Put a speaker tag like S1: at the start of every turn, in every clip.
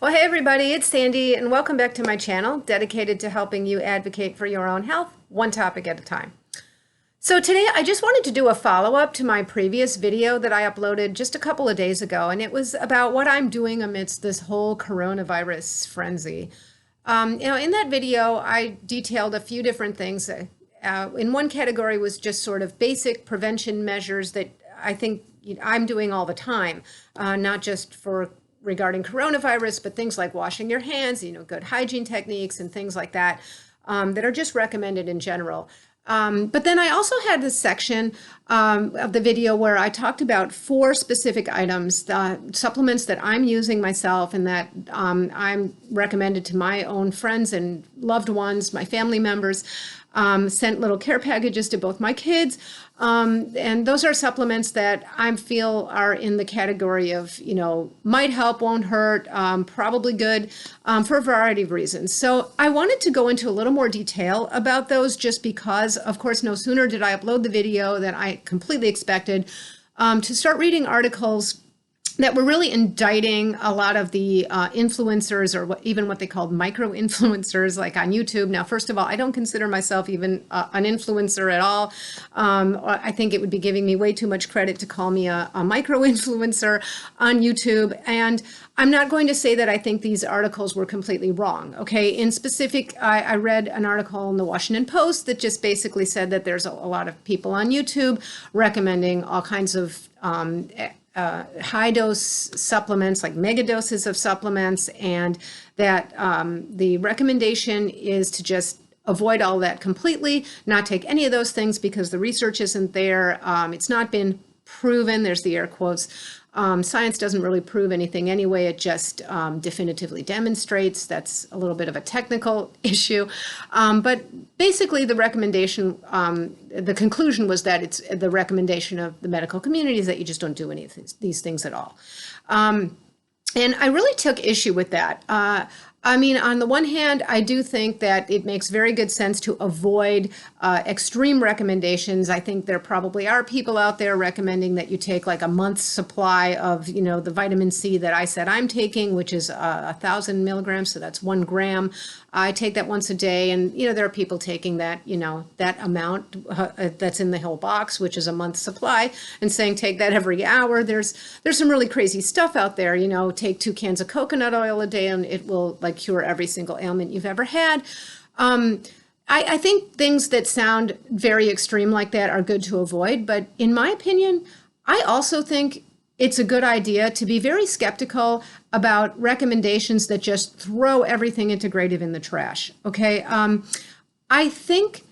S1: Well, hey everybody, it's Sandy, and welcome back to my channel dedicated to helping you advocate for your own health, one topic at a time. So today I just wanted to do a follow-up to my previous video that I uploaded just a couple of days ago, and it was about what I'm doing amidst this whole coronavirus frenzy. In that video, I detailed a few different things. In one category was just sort of basic prevention measures that I think I'm doing all the time, not just regarding coronavirus, but things like washing your hands, good hygiene techniques and things like that, that are just recommended in general. But then I also had this section of the video where I talked about 4 specific items, supplements that I'm using myself and that I'm recommended to my own friends and loved ones, my family members, sent little care packages to both my kids. And those are supplements that I feel are in the category of, might help, won't hurt, probably good for a variety of reasons. So I wanted to go into a little more detail about those just because, of course, no sooner did I upload the video than I completely expected to start reading articles that were really indicting a lot of the influencers, or even what they called micro-influencers, like on YouTube. Now, first of all, I don't consider myself even an influencer at all. I think it would be giving me way too much credit to call me a micro-influencer on YouTube. And I'm not going to say that I think these articles were completely wrong, okay? In specific, I read an article in the Washington Post that just basically said that there's a lot of people on YouTube recommending all kinds of high dose supplements, like mega doses of supplements, and that the recommendation is to just avoid all that completely, not take any of those things because the research isn't there. It's not been proven, there's the air quotes. Science doesn't really prove anything anyway, it just definitively demonstrates. That's a little bit of a technical issue. But basically the recommendation, the conclusion was that it's the recommendation of the medical community is that you just don't do any of these things at all. And I really took issue with that. I mean, on the one hand, I do think that it makes very good sense to avoid extreme recommendations. I think there probably are people out there recommending that you take like a month's supply of, the vitamin C that I said I'm taking, which is 1,000 milligrams, so that's 1 gram. I take that once a day, and there are people taking that, that amount that's in the whole box, which is a month's supply, and saying take that every hour. There's some really crazy stuff out there. Take 2 cans of coconut oil a day, and it will cure every single ailment you've ever had. I think things that sound very extreme like that are good to avoid, but in my opinion, I also think it's a good idea to be very skeptical about recommendations that just throw everything integrative in the trash, okay? I think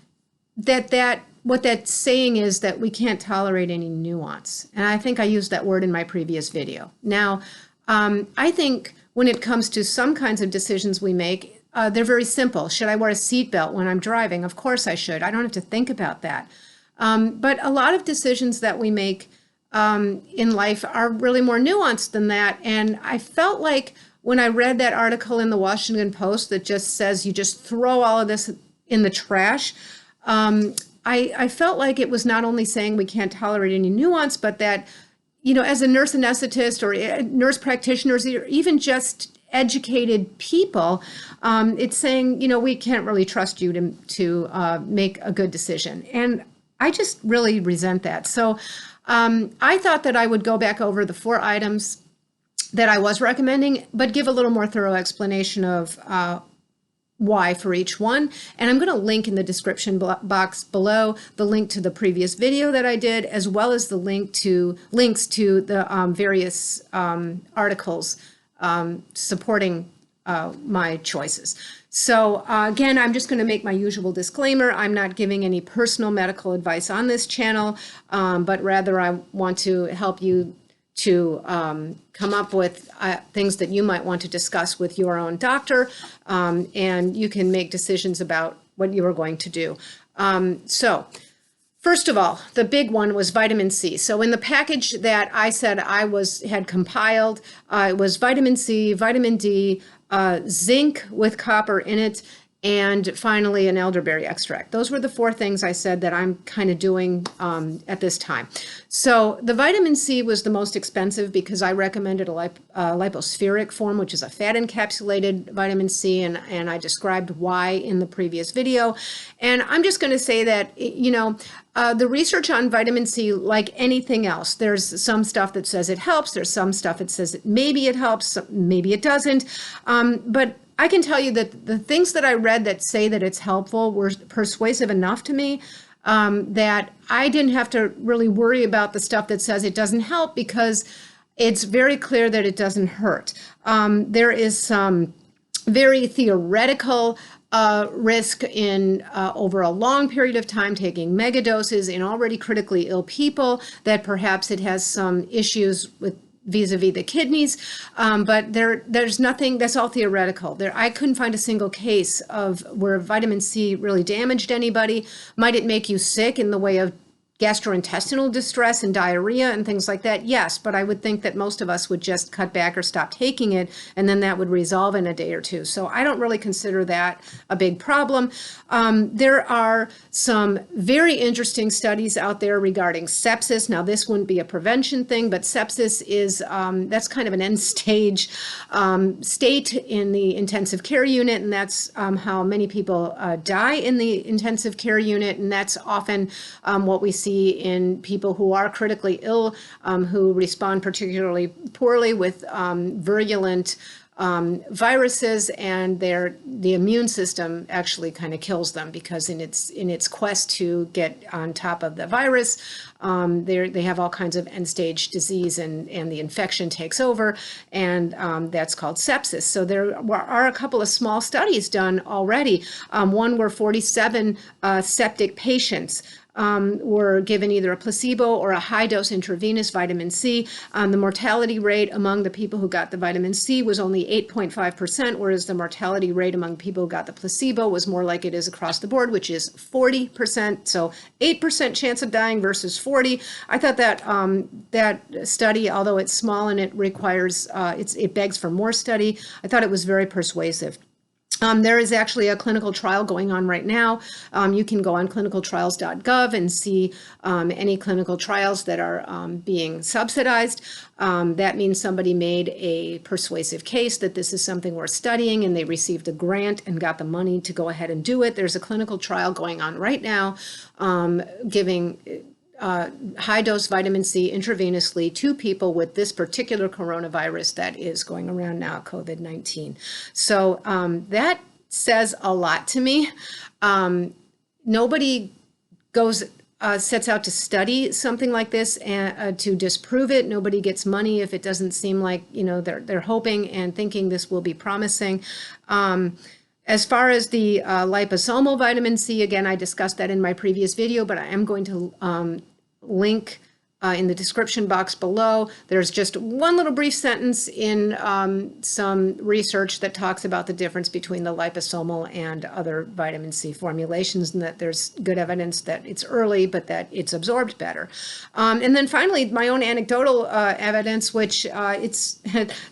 S1: that what that's saying is that we can't tolerate any nuance, and I think I used that word in my previous video. Now, I think when it comes to some kinds of decisions we make, they're very simple. Should I wear a seatbelt when I'm driving? Of course I should. I don't have to think about that. But a lot of decisions that we make in life are really more nuanced than that. And I felt like when I read that article in the Washington Post that just says you just throw all of this in the trash, I felt like it was not only saying we can't tolerate any nuance, but that as a nurse anesthetist or nurse practitioners, or even just educated people, it's saying, we can't really trust you to make a good decision. And I just really resent that. So I thought that I would go back over the 4 items that I was recommending, but give a little more thorough explanation of why for each one. And I'm going to link in the description box below the link to the previous video that I did, as well as the links to the various articles supporting my choices. So again, I'm just going to make my usual disclaimer. I'm not giving any personal medical advice on this channel, but rather I want to help you to come up with things that you might want to discuss with your own doctor, and you can make decisions about what you are going to do. So first of all, the big one was vitamin C. So in the package that I said I had compiled, it was vitamin C, vitamin D, zinc with copper in it, and finally an elderberry extract. Those were the 4 things I said that I'm kind of doing at this time. So the vitamin C was the most expensive because I recommended a lipospheric form, which is a fat encapsulated vitamin C, and I described why in the previous video. And I'm just going to say that, the research on vitamin C, like anything else, there's some stuff that says it helps, there's some stuff that says that maybe it helps, maybe it doesn't, but I can tell you that the things that I read that say that it's helpful were persuasive enough to me that I didn't have to really worry about the stuff that says it doesn't help, because it's very clear that it doesn't hurt. There is some very theoretical risk in over a long period of time taking megadoses in already critically ill people, that perhaps it has some issues with vis-a-vis the kidneys, but there's nothing, that's all theoretical. I couldn't find a single case of where vitamin C really damaged anybody. Might it make you sick in the way of gastrointestinal distress and diarrhea and things like that? Yes, but I would think that most of us would just cut back or stop taking it, and then that would resolve in a day or two. So I don't really consider that a big problem. There are some very interesting studies out there regarding sepsis. Now, this wouldn't be a prevention thing, but sepsis is, that's kind of an end stage state in the intensive care unit, and that's how many people die in the intensive care unit, and that's often what we see in people who are critically ill, who respond particularly poorly with virulent viruses, and the immune system actually kind of kills them, because in its quest to get on top of the virus, they have all kinds of end-stage disease, and the infection takes over, and that's called sepsis. So there are a couple of small studies done already. One where 47 septic patients were given either a placebo or a high-dose intravenous vitamin C. The mortality rate among the people who got the vitamin C was only 8.5%, whereas the mortality rate among people who got the placebo was more like it is across the board, which is 40%. So 8% chance of dying versus 40. I thought that that study, although it's small and it requires, it begs for more study, I thought it was very persuasive. There is actually a clinical trial going on right now. You can go on clinicaltrials.gov and see any clinical trials that are being subsidized. That means somebody made a persuasive case that this is something worth studying, and they received a grant and got the money to go ahead and do it. There's a clinical trial going on right now giving high-dose vitamin C intravenously to people with this particular coronavirus that is going around now, COVID-19. So that says a lot to me. Nobody sets out to study something like this and to disprove it. Nobody gets money if it doesn't seem like, they're hoping and thinking this will be promising. As far as the liposomal vitamin C, again, I discussed that in my previous video, but I am going to link in the description box below. There's just one little brief sentence in some research that talks about the difference between the liposomal and other vitamin C formulations, and that there's good evidence that it's early, but that it's absorbed better. And then finally, my own anecdotal evidence, which it's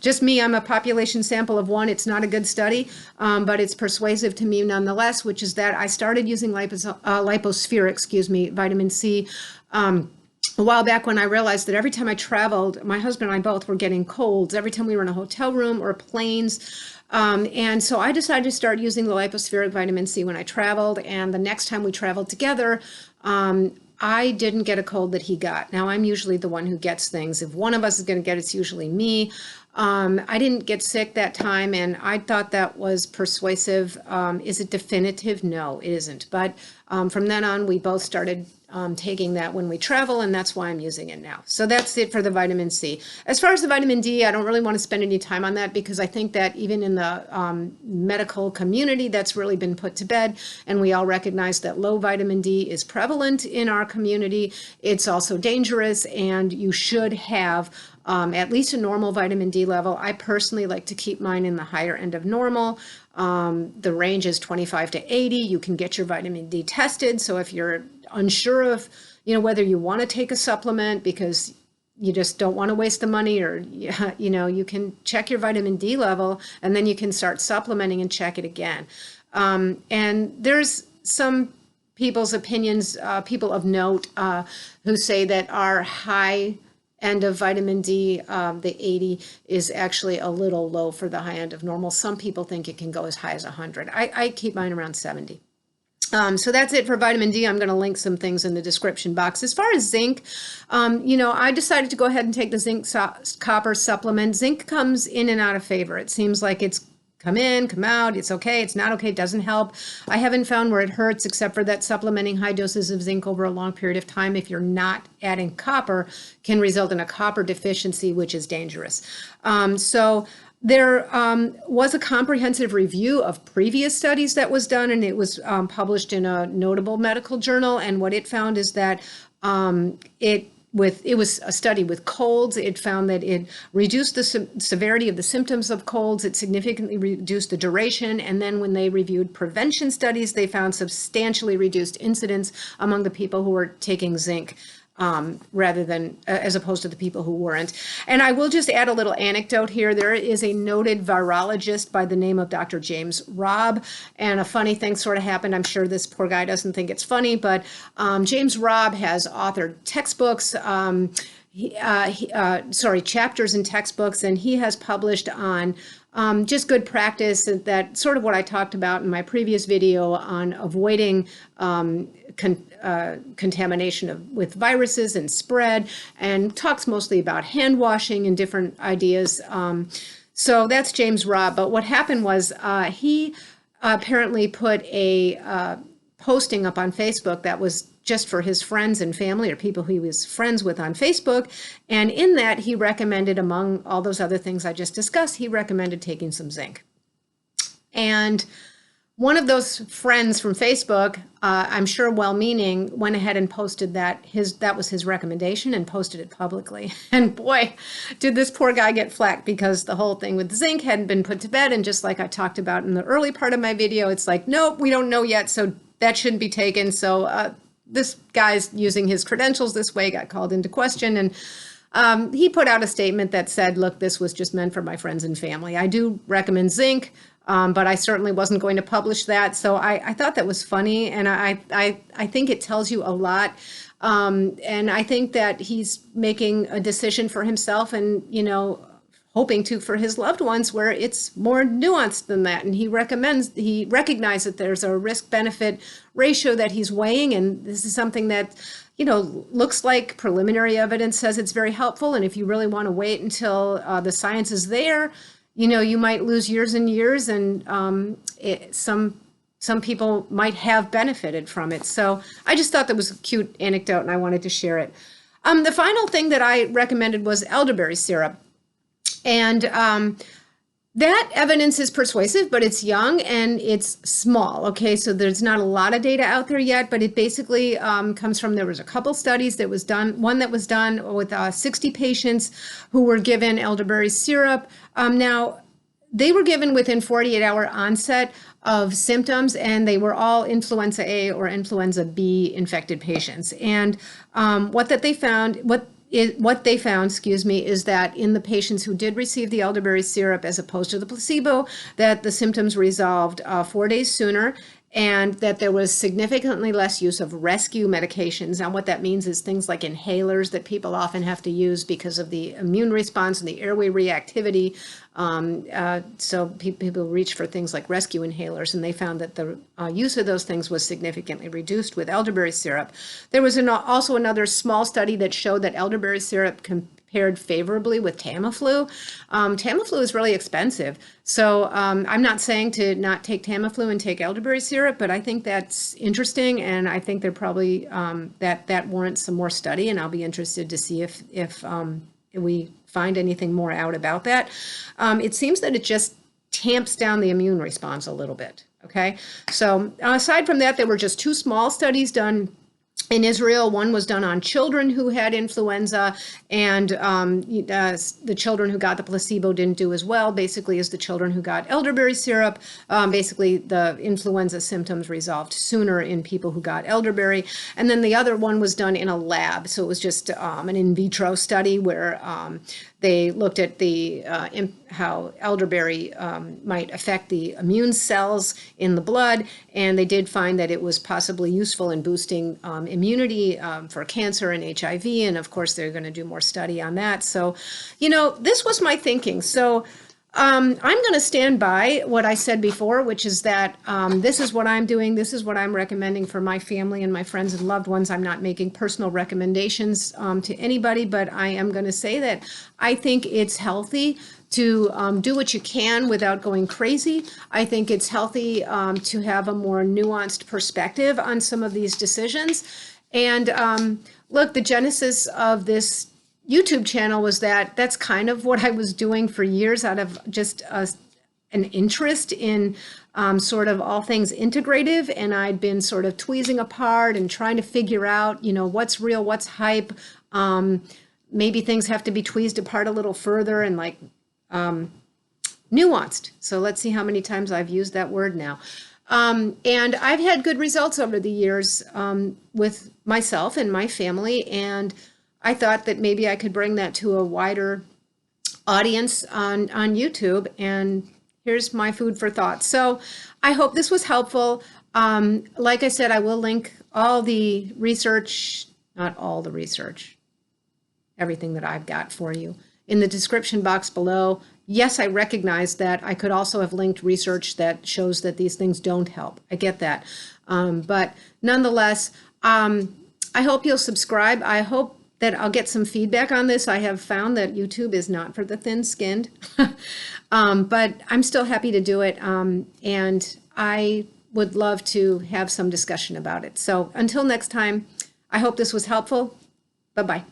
S1: just me. I'm a population sample of 1. It's not a good study, but it's persuasive to me nonetheless, which is that I started using lipospheric, vitamin C, a while back, when I realized that every time I traveled, my husband and I both were getting colds every time we were in a hotel room or planes. And so I decided to start using the lipospheric vitamin C when I traveled. And the next time we traveled together, I didn't get a cold that he got. Now, I'm usually the one who gets things. If one of us is going to get it, it's usually me. I didn't get sick that time, and I thought that was persuasive. Is it definitive? No, it isn't. But from then on, we both started taking that when we travel, and that's why I'm using it now. So that's it for the vitamin C. As far as the vitamin D, I don't really want to spend any time on that, because I think that even in the medical community, that's really been put to bed, and we all recognize that low vitamin D is prevalent in our community. It's also dangerous, and you should have at least a normal vitamin D level. I personally like to keep mine in the higher end of normal. The range is 25 to 80. You can get your vitamin D tested. So if you're unsure of, whether you want to take a supplement because you just don't want to waste the money, or, you can check your vitamin D level, and then you can start supplementing and check it again. And there's some people's opinions, people of note, who say that our high end of vitamin D, the 80, is actually a little low for the high end of normal. Some people think it can go as high as 100. I keep mine around 70. So that's it for vitamin D. I'm going to link some things in the description box. As far as zinc, I decided to go ahead and take the zinc copper supplement. Zinc comes in and out of favor. It seems like it's come in, come out, it's okay, it's not okay, it doesn't help. I haven't found where it hurts, except for that supplementing high doses of zinc over a long period of time, if you're not adding copper, can result in a copper deficiency, which is dangerous. So there was a comprehensive review of previous studies that was done, and it was published in a notable medical journal. And what it found is that it was a study with colds. It found that it reduced the severity of the symptoms of colds. It significantly reduced the duration. And then when they reviewed prevention studies, they found substantially reduced incidence among the people who were taking zinc, rather than as opposed to the people who weren't. And I will just add a little anecdote here. There is a noted virologist by the name of Dr. James Robb, and a funny thing sort of happened. I'm sure this poor guy doesn't think it's funny, but James Robb has authored textbooks, chapters in textbooks, and he has published on just good practice, that sort of what I talked about in my previous video on avoiding contamination with viruses and spread, and talks mostly about hand washing and different ideas. So that's James Robb. But what happened was he apparently put a posting up on Facebook that was just for his friends and family, or people he was friends with on Facebook. And in that, he recommended, among all those other things I just discussed, he recommended taking some zinc. And one of those friends from Facebook, I'm sure well-meaning, went ahead and posted that was his recommendation, and posted it publicly. And boy, did this poor guy get flack, because the whole thing with zinc hadn't been put to bed. And just like I talked about in the early part of my video, it's like, nope, we don't know yet, so that shouldn't be taken. So this guy's using his credentials this way, got called into question. And he put out a statement that said, look, this was just meant for my friends and family. I do recommend zinc, but I certainly wasn't going to publish that. So I thought that was funny, and I think it tells you a lot. And I think that he's making a decision for himself, and, hoping to for his loved ones, where it's more nuanced than that. And he recognized that there's a risk-benefit ratio that he's weighing, and this is something that, looks like preliminary evidence says it's very helpful. And if you really want to wait until the science is there, you might lose years and years, and some people might have benefited from it. So I just thought that was a cute anecdote, and I wanted to share it. The final thing that I recommended was elderberry syrup. And that evidence is persuasive, but it's young and it's small. Okay, so there's not a lot of data out there yet, but it basically comes from, there was a couple studies that was done, one that was done with 60 patients who were given elderberry syrup. Now, they were given within 48-hour onset of symptoms, and they were all influenza A or influenza B infected patients. And what they found, is that in the patients who did receive the elderberry syrup, as opposed to the placebo, that the symptoms resolved 4 days sooner, and that there was significantly less use of rescue medications. Now, what that means is things like inhalers that people often have to use because of the immune response and the airway reactivity. So people reach for things like rescue inhalers, and they found that the use of those things was significantly reduced with elderberry syrup. There was also another small study that showed that elderberry syrup compared favorably with Tamiflu. Tamiflu is really expensive. So I'm not saying to not take Tamiflu and take elderberry syrup, but I think that's interesting, and I think they're probably that warrants some more study, and I'll be interested to see if we find anything more out about that. It seems that it just tamps down the immune response a little bit. Okay, so aside from that, there were just 2 small studies done in Israel. One was done on children who had influenza, and the children who got the placebo didn't do as well, basically, as the children who got elderberry syrup. Basically, the influenza symptoms resolved sooner in people who got elderberry. And then the other one was done in a lab. So it was just an in vitro study where They looked at how elderberry might affect the immune cells in the blood, and they did find that it was possibly useful in boosting immunity for cancer and HIV. And of course, they're going to do more study on that. So, this was my thinking. So I'm going to stand by what I said before, which is that this is what I'm doing. This is what I'm recommending for my family and my friends and loved ones. I'm not making personal recommendations to anybody, but I am going to say that I think it's healthy to do what you can without going crazy. I think it's healthy to have a more nuanced perspective on some of these decisions. And look, the genesis of this YouTube channel was that's kind of what I was doing for years out of just an interest in sort of all things integrative. And I'd been sort of tweezing apart and trying to figure out, what's real, what's hype. Maybe things have to be tweezed apart a little further and nuanced. So let's see how many times I've used that word now. And I've had good results over the years with myself and my family. And I thought that maybe I could bring that to a wider audience on YouTube. And here's my food for thought. So I hope this was helpful. Like I said, I will link all the research, not all the research, everything that I've got for you in the description box below. Yes, I recognize that I could also have linked research that shows that these things don't help. I get that. But nonetheless, I hope you'll subscribe. I hope that I'll get some feedback on this. I have found that YouTube is not for the thin-skinned, but I'm still happy to do it. And I would love to have some discussion about it. So until next time, I hope this was helpful. Bye-bye.